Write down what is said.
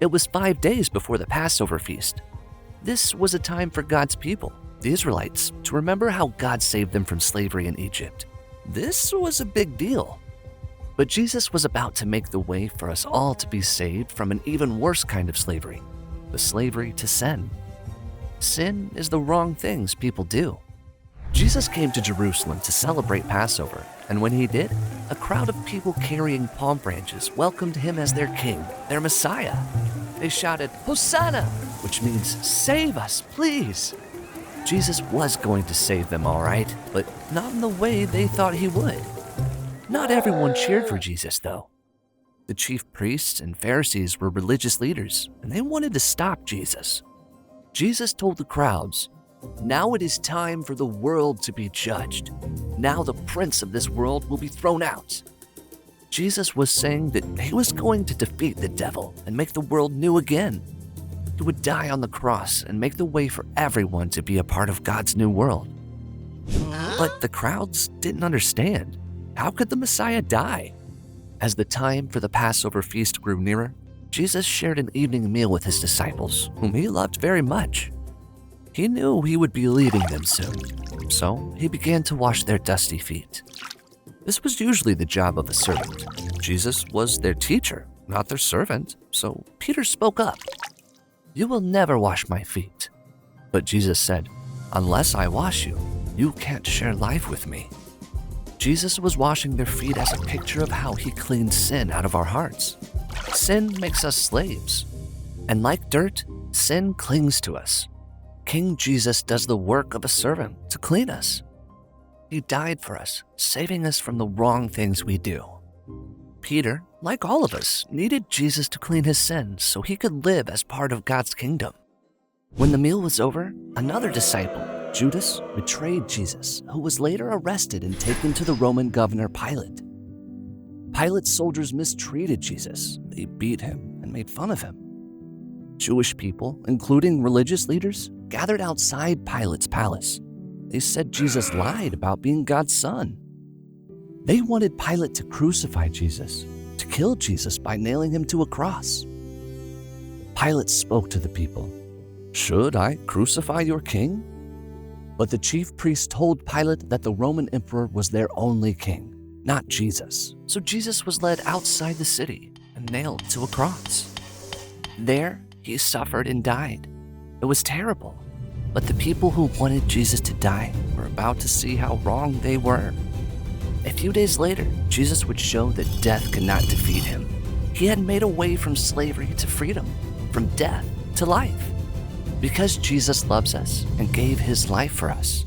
It was 5 days before the Passover feast. This was a time for God's people, the Israelites, to remember how God saved them from slavery in Egypt. This was a big deal. But Jesus was about to make the way for us all to be saved from an even worse kind of slavery, the slavery to sin. Sin is the wrong things people do. Jesus came to Jerusalem to celebrate Passover, and when he did, a crowd of people carrying palm branches welcomed him as their king, their Messiah. They shouted, "Hosanna," which means, "Save us, please." Jesus was going to save them, all right, but not in the way they thought he would. Not everyone cheered for Jesus, though. The chief priests and Pharisees were religious leaders, and they wanted to stop Jesus. Jesus told the crowds, "Now it is time for the world to be judged. Now the prince of this world will be thrown out." Jesus was saying that he was going to defeat the devil and make the world new again. He would die on the cross and make the way for everyone to be a part of God's new world. But the crowds didn't understand. How could the Messiah die? As the time for the Passover feast grew nearer, Jesus shared an evening meal with his disciples, whom he loved very much. He knew he would be leaving them soon, so he began to wash their dusty feet. This was usually the job of a servant. Jesus was their teacher, not their servant, so Peter spoke up. "You will never wash my feet." But Jesus said, "Unless I wash you, you can't share life with me." Jesus was washing their feet as a picture of how he cleaned sin out of our hearts. Sin makes us slaves, and like dirt, sin clings to us. King Jesus does the work of a servant to clean us. He died for us, saving us from the wrong things we do. Peter, like all of us, needed Jesus to clean his sins so he could live as part of God's kingdom. When the meal was over, another disciple, Judas, betrayed Jesus, who was later arrested and taken to the Roman governor Pilate. Pilate's soldiers mistreated Jesus. They beat him and made fun of him. Jewish people, including religious leaders, gathered outside Pilate's palace. They said Jesus lied about being God's son. They wanted Pilate to crucify Jesus, to kill Jesus by nailing him to a cross. Pilate spoke to the people, "Should I crucify your king?" But the chief priests told Pilate that the Roman emperor was their only king, not Jesus. So Jesus was led outside the city and nailed to a cross. There, he suffered and died. It was terrible, but the people who wanted Jesus to die were about to see how wrong they were. A few days later, Jesus would show that death could not defeat him. He had made a way from slavery to freedom, from death to life. Because Jesus loves us and gave his life for us,